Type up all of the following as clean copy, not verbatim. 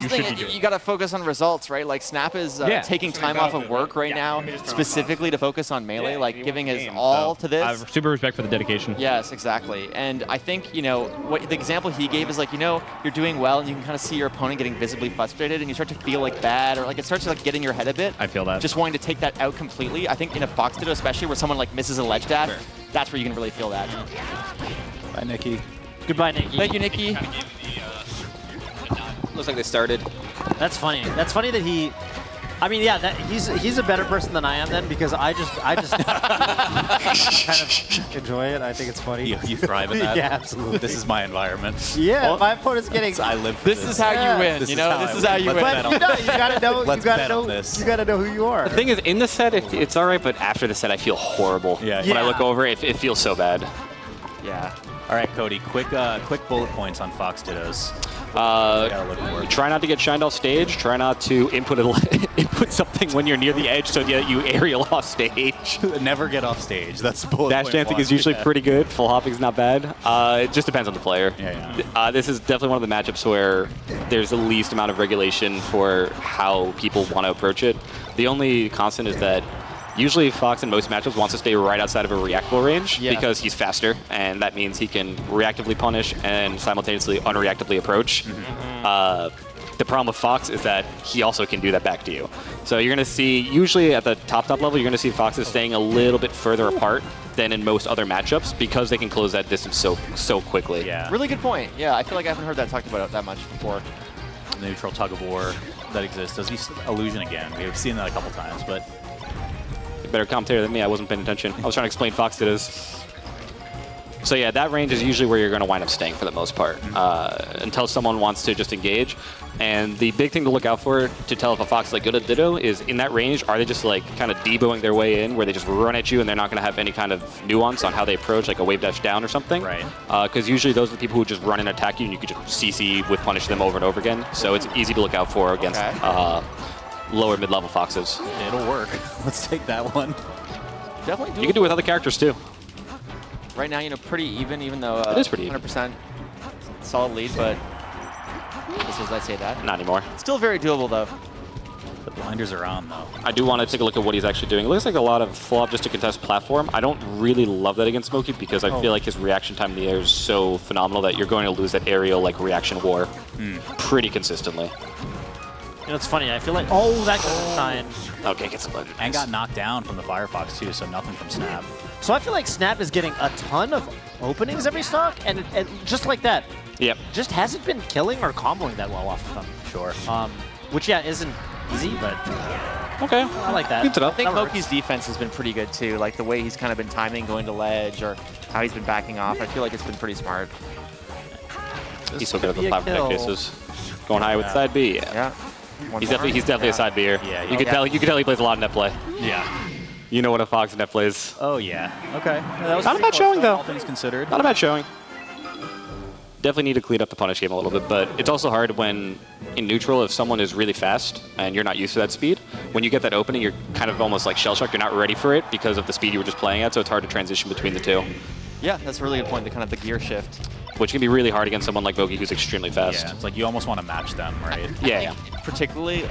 the thing. You got to focus on results, right? Like Snap is taking time off of work right now, specifically to focus on melee, like giving his all to this. I have super respect for the dedication. Yes, exactly. And I think, you know, what the example he gave is like, you know, you're doing well and you can kind of see your opponent getting visibly frustrated and you start to feel like bad, or like it starts to like get in your head a bit. I feel that. Just wanting to take that out completely. I think in a Fox Ditto, especially where someone like misses a ledge dash, that's where you can really feel that. Bye, Nikki. Goodbye, Nikki. Thank you, Nikki. Looks like they started. That's funny. That's funny that he. I mean, yeah, he's a better person than I am then, because I just kind of enjoy it. I think it's funny. You thrive in that? Yeah, absolutely. This is my environment. Yeah, my opponent's getting. I live for this is how you win. This you know, this is how you win. But you gotta know. Let's bet on this. You gotta know who you are. The thing is, in the set, it's all right, but after the set, I feel horrible. Yeah. When I look over, it feels so bad. Yeah. All right, Cody, quick bullet points on Fox Dittos. Try not to get shined off stage. Try not to input something when you're near the edge so that you aerial off stage. Never get off stage. That's bullet Dash point dancing one. is usually pretty good. Full hopping's not bad. It just depends on the player. Yeah. This is definitely one of the matchups where there's the least amount of regulation for how people want to approach it. The only constant is that usually Fox in most matchups wants to stay right outside of a reactable range because he's faster, and that means he can reactively punish and simultaneously unreactively approach. The problem with Fox is that he also can do that back to you. So you're going to see, usually at the top level, you're going to see Foxes staying a little bit further apart than in most other matchups because they can close that distance so quickly. Yeah. Really good point. Yeah, I feel like I haven't heard that talked about that much before. The neutral tug of war that exists. Does he illusion again? We've seen that a couple times, but Better commentator than me. I wasn't paying attention. I was trying to explain Fox Dittos. So yeah, that range is usually where you're going to wind up staying for the most part until someone wants to just engage. And the big thing to look out for to tell if a Fox is like good at Ditto is in that range, are they just like kind of deboing their way in where they just run at you and they're not going to have any kind of nuance on how they approach, like a wave dash down or something? Right. Because usually those are the people who just run and attack you and you could just CC with punish them over and over again. So it's easy to look out for against lower mid-level Foxes. it'll work. Let's take that one. Definitely doable. You can do it with other characters too. Right now, you know, pretty even though it is pretty even. 100% solid lead, but this is, I say that. Not anymore. Still very doable though. The blinders are on though. I do want to take a look at what he's actually doing. It looks like a lot of full up just to contest platform. I don't really love that against Moky because I feel like his reaction time in the air is so phenomenal that you're going to lose that aerial like reaction war pretty consistently. You know, it's funny. I feel like that goes shine. Okay, get some legend. And got knocked down from the Firefox too, so nothing from Snap. So I feel like Snap is getting a ton of openings every stock, and just like that, just hasn't been killing or comboing that well off of them. Sure. Which isn't easy, but okay, I like that. Keeps it up. I think Moky's defense has been pretty good too, like the way he's kind of been timing going to ledge or how he's been backing off. I feel like it's been pretty smart. He's so good at the platform cases. Going high with side B. Yeah. He's definitely a side B-er. Yeah, you can tell he plays a lot of net play. Yeah. You know what a Fox net plays. Oh yeah. Okay. Yeah, that was Not a pretty bad showing though. All things considered. Not a bad showing. Definitely need to clean up the punish game a little bit, but it's also hard when in neutral if someone is really fast and you're not used to that speed. When you get that opening, you're kind of almost like shell-shocked. You're not ready for it because of the speed you were just playing at, so it's hard to transition between the two. Yeah, that's a really good point, the kind of the gear shift. Which can be really hard against someone like Moky who's extremely fast. Yeah, it's like you almost want to match them, right? Yeah. Particularly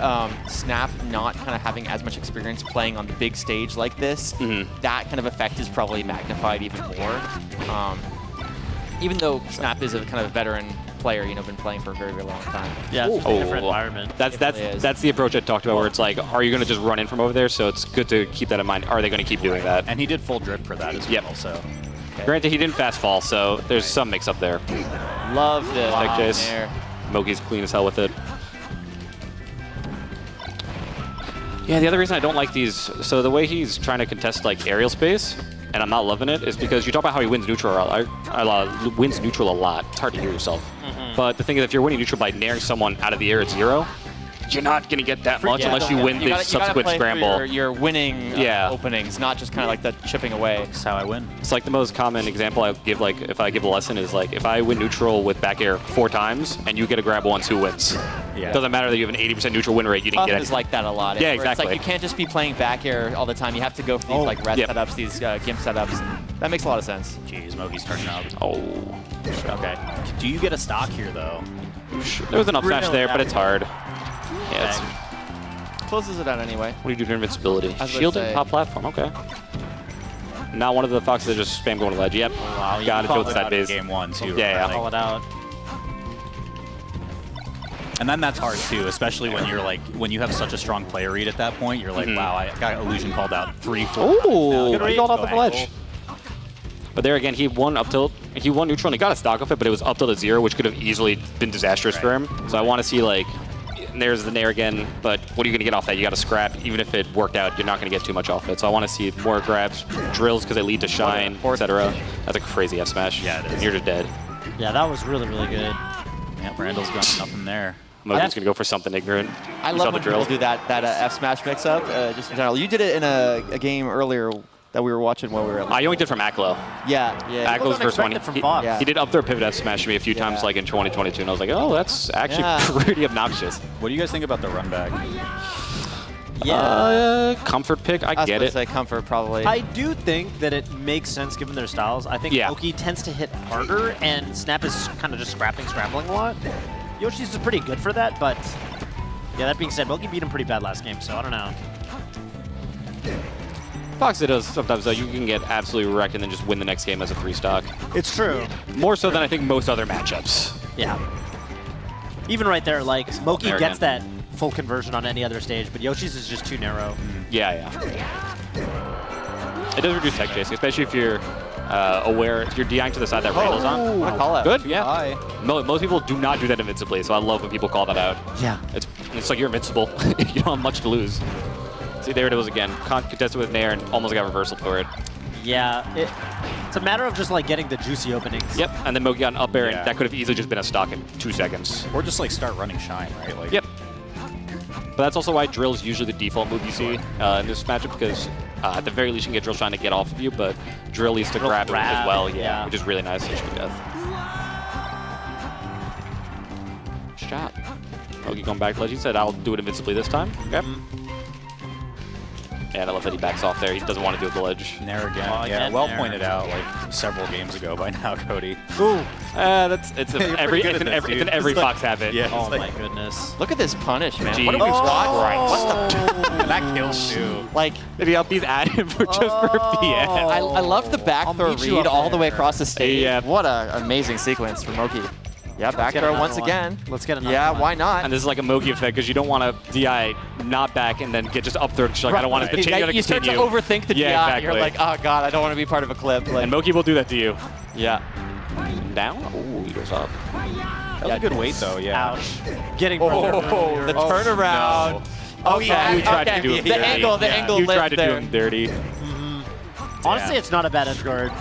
Snap not kind of having as much experience playing on the big stage like this, that kind of effect is probably magnified even more. Even though Snap is a kind of veteran player, you know, been playing for a very, very long time. Yeah, it's a different environment. That's the approach I talked about where it's like, are you going to just run in from over there? So it's good to keep that in mind. Are they going to keep doing that? And he did full drift for that as well, so. Granted, he didn't fast fall, so there's some mix-up there. Love the Tech chase. Moky's clean as hell with it. Yeah, the other reason I don't like these, so the way he's trying to contest like aerial space, and I'm not loving it, is because you talk about how he wins neutral wins neutral a lot. It's hard to hear yourself. But the thing is, if you're winning neutral by naring someone out of the air at 0, you're not going to get that much unless you win the subsequent scramble. You're winning openings, not just kind of like the chipping away. That's how I win. It's like the most common example I give, like if I give a lesson, is like if I win neutral with back air 4 times and you get a grab once, who wins? Yeah. Doesn't matter that you have an 80% neutral win rate, you didn't get it. Is like that a lot. Yeah, It's exactly. like you can't just be playing back air all the time. You have to go for these like red setups, these gimp setups. That makes a lot of sense. Jeez, Moky's turning up. Oh. Okay. Do you get a stock here though? There was enough smash there, but it's hard. Yeah, it's, Closes it out anyway. what do you do for invincibility? was Shielding gonna say- top platform. Okay. Not one of the foxes that just spam going to ledge. Yep. Wow, you Got it. called Built it that out in base. game 1 too. Yeah, yeah. right? Call it out. And then that's hard too, especially when you're like when you have such a strong player read at that point. You're like, wow, I got illusion called out 3, 4 times now. Ooh, Good he read. called out Go the ledge. angle. But there again, he won up tilt. He won neutral and he got a stock of it, but it was up tilt at 0, which could have easily been disastrous for him. So I want to see like, there's the nair again, but what are you going to get off that? You got to scrap. Even if it worked out, you're not going to get too much off it. So I want to see more grabs, drills because they lead to shine, etc. That's a crazy F smash. Yeah, it is. You're just dead. Yeah, that was really, really good. Yeah, Randall's got nothing there. Moky's going to go for something ignorant. I You saw love the when people do that F smash mix up. Just in general, you did it in a game earlier that we were watching when we were. I only did from Aklo. Yeah. Aklo's first one. From Fox. Yeah. He did up throw pivot F smash to me a few times, like in 2022, and I was like, oh, that's actually pretty obnoxious. What do you guys think about the run back? Comfort pick, I get it. Say comfort probably. I do think that it makes sense given their styles. I think Yeah. Moky tends to hit harder, and Snap is kind of just scrambling a lot. Yoshi's is pretty good for that, but yeah, that being said, Moky beat him pretty bad last game, so I don't know. Fox it does sometimes, though. You can get absolutely wrecked and then just win the next game as a 3-stock. It's true. More so than I think most other matchups. Yeah. Even right there, like, Moky There gets again. that full conversion on any other stage, but Yoshi's is just too narrow. Yeah. It does reduce tech chasing, especially if you're aware, if you're DIing to the side that Randall's on. What a call out. Good, yeah. Most people do not do that invincibly, so I love when people call that out. Yeah. It's like you're invincible. You don't have much to lose. See, there it was again. Contested with Nair and almost got reversal for it. Yeah, it's a matter of just, like, getting the juicy openings. Yep, and then Moky got an up air, Yeah. and that could have easily just been a stock in 2 seconds. Or just like start running shine, right? Like, Yep. But that's also why drill is usually the default move you see in this matchup, because at the very least you can get drill trying to get off of you, but drill leads to grab as well, yeah. which is really nice. HP death. Shot. Moky going back to ledge. He said, I'll do it invincibly this time. Okay. And I love that he backs off there. He doesn't want to do it the ledge. Nair again. Oh, yeah, again, well Nair. pointed out like several games ago by now, Cody. Ooh. It's You're every pretty good at this, dude. every It's like- Fox habit. Yeah. Oh, It's my like- goodness. Look at this punish, man. Jeez. What are we watching? Christ. And that kills too. Like, Maybe up these at him for just for BS. I love the back I'll throw meet you read up all the way there. across the stage. Yeah. What an amazing sequence from Moky. Yeah, back get throw another once one. again. Let's get another Yeah, one. why not? And this is like a Moky effect because you don't want to DI not back and then get just up throw. Like, I don't want it to change. You start to continue. overthink the Yeah, DI. exactly. You're like, oh god, I don't want to be part of a clip. Like, And Moky will do that to you. yeah. Down? Oh, he goes up. That was a good weight though. Yeah. Ouch. Getting Oh, broken the earlier. turnaround. You tried to do him the dirty. angle, the angle You lived tried to there. do him dirty. Honestly, it's not a bad edge guard.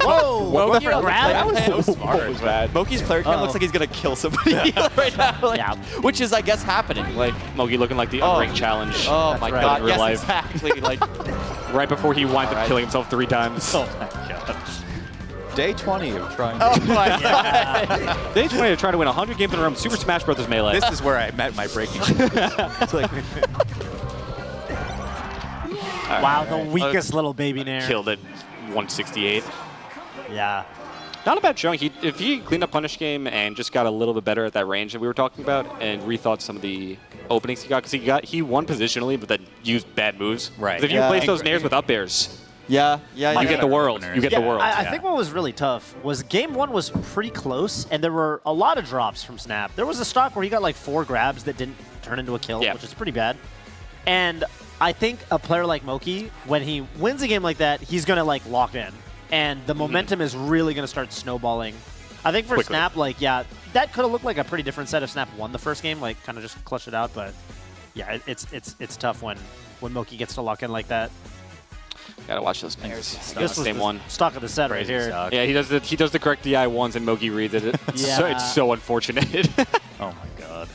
Whoa! Whoa, Moky that grab? was so smart. That was bad. Moky's player cam looks like he's gonna kill somebody right now, like, Yeah. which is, I guess, happening. Like, Moky looking like the Oh. unranked challenge. oh my right. god, In real yes, life. exactly. Like, Right before he winds up Alright. killing himself 3 times. Oh my god. Day 20 of trying. oh my god. They just wanted to try to win 100 games in a row in Super Smash Bros. Melee. This is where I met my breaking. It's like, Wow, the weakest little baby nair. Killed it. 168. Yeah. Not a bad showing. If he cleaned up punish game and just got a little bit better at that range that we were talking about and rethought some of the openings he got, because he won positionally but then used bad moves. Right. 'Cause if you Yeah. replace those nairs with up airs, Yeah, yeah, you get the world. You get the world. I think what was really tough was game 1 was pretty close, and there were a lot of drops from Snap. There was a stock where he got like 4 grabs that didn't turn into a kill, Yeah. which is pretty bad. And I think a player like Moky, when he wins a game like that, he's going to like lock in. And the momentum is really going to start snowballing. I think for Quickly. Snap, like, yeah, that could have looked like a pretty different set if Snap won the first game, like kind of just clutched it out. But yeah, it's tough when Moky gets to lock in like that. Gotta watch those nairs. This was Same the one. stock of the set right crazy here. stock. Yeah, he does the correct DI once and Moky reads it. It's so unfortunate. Oh my god.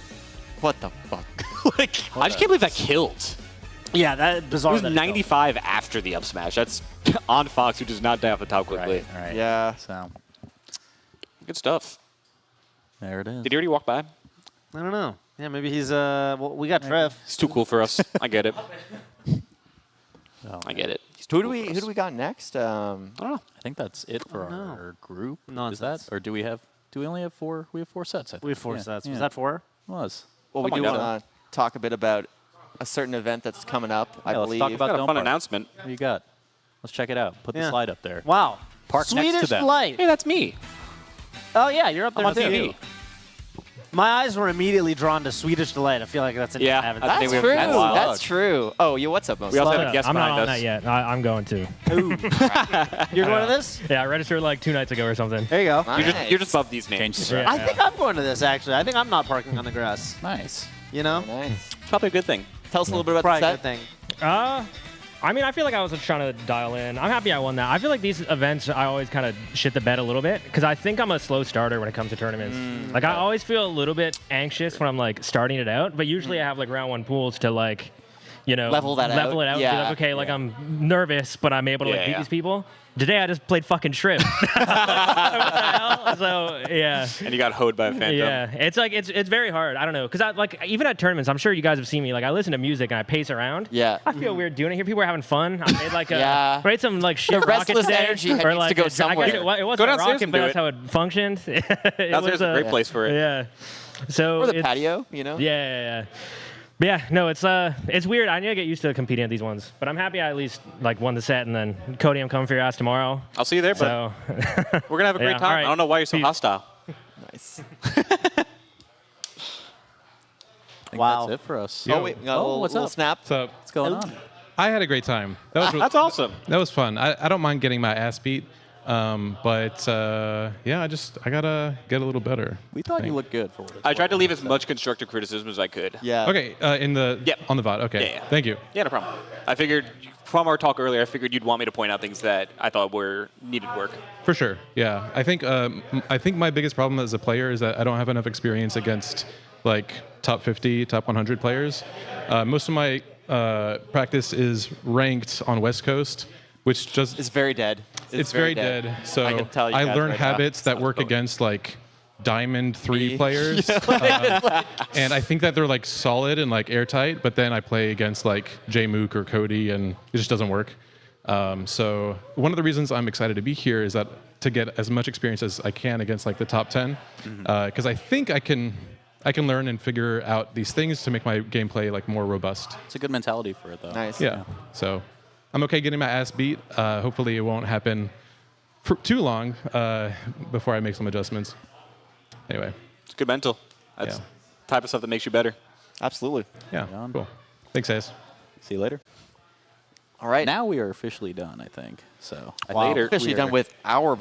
What the fuck? Like, I just can't believe that killed. Yeah, that It bizarre. was that 95 after the up smash. That's on Fox, who does not die off the top quickly. Right. Yeah. So Good stuff. there it is. Did he already walk by? I don't know. Yeah, maybe he's well, we got Trev. He's too cool for us. I get it. Oh, I get it. He's Who too do cool for we us. got next? I don't know. I think that's it for no. our group. Nonsense. Is that, or do we have? Do we only have 4? We have 4 sets. I think. We have 4 Yeah, sets. yeah. Was that 4? Was. Well, we Oh my do God. want talk a bit about a certain event that's coming up, I let's believe. talk about Got a Dome fun Park. announcement. What do you got? Let's check it out. Put the Yeah. slide up there. Wow. Park next to Swedish them. Delight. Hey, that's me. Oh, yeah, you're up there I'm on too. TV. My eyes were immediately drawn to Swedish Delight. I feel like that's an Yeah, I haven't I seen think That's we true. have- that's That's true. Oh, yeah, what's up, Mo? We also Slide have a up. guest I'm not behind on us. that yet. I'm going to. You're going to this? Yeah, I registered like 2 nights ago or something. There you go. You're just above these names. Change the Yeah. strap. I think I'm going to this, actually. I think I'm not parking on the grass. Nice. You know? Nice. Probably a good thing. Tell us a little bit about Probably the a set. good thing. I mean, I feel like I was just trying to dial in. I'm happy I won that. I feel like these events, I always kind of shit the bed a little bit because I think I'm a slow starter when it comes to tournaments. Like, I always feel a little bit anxious when I'm, like, starting it out, but usually I have, like, round 1 pools to, like, you know, Level it out. and be Yeah. like, okay, like, I'm nervous, but I'm able to, like, Yeah, beat yeah. these people. Today, I just played fucking Shrimp. What the hell? So, yeah. And you got hoed by a phantom. Yeah, it's like it's very hard. I don't know, because like even at tournaments, I'm sure you guys have seen me. Like I listen to music and I pace around. Yeah. I feel weird doing it here. People are having fun. I made like a Yeah. made some like shit The rocket restless today, energy or needs to like go a- I somewhere. guess it wasn't Go a downstairs rocket, and but do that's it. how it functioned. Downstairs is a great place for it. Yeah. So Or the it's- patio, you know? Yeah. But yeah, no, it's weird. I need to get used to competing at these ones, but I'm happy I at least like won the set, and then Cody, I'm coming for your ass tomorrow. I'll see you there, but So we're going to have a great Yeah, time. all right. I don't know why you're so Peace. hostile. Nice. Wow. That's it for us. Oh, wait. what's little up? snap. What's up? What's going on? I had a great time. That was That's awesome. that was fun. I don't mind getting my ass beat, but yeah, I gotta get a little better. We thought you Think. looked good for what it's I tried to worth. leave as much constructive criticism as I could. Yeah. Okay, in the Yep. on the VOD. Okay, Yeah. thank you. Yeah, no problem. I figured from our talk earlier, I figured you'd want me to point out things that I thought were needed work. For sure. Yeah, I think my biggest problem as a player is that I don't have enough experience against like top 50, top 100 players. Most of my practice is ranked on West Coast, which just It's very dead. it's very dead. So I can tell you I guys learn right now. habits that work against like Diamond 3 Me. players, and I think that they're like solid and like airtight. But then I play against like J Mook or Cody, and it just doesn't work. So one of the reasons I'm excited to be here is that to get as much experience as I can against like the top 10, because I think I can learn and figure out these things to make my gameplay like more robust. It's a good mentality for it, though. Nice. Yeah. So I'm okay getting my ass beat. Hopefully it won't happen for too long before I make some adjustments. Anyway, It's good mental. That's Yeah. the type of stuff that makes you better. Absolutely. yeah, on. cool. Thanks, guys. See you later. All right. Now we are officially done, I think. So Wow. Later. Officially We are- done with our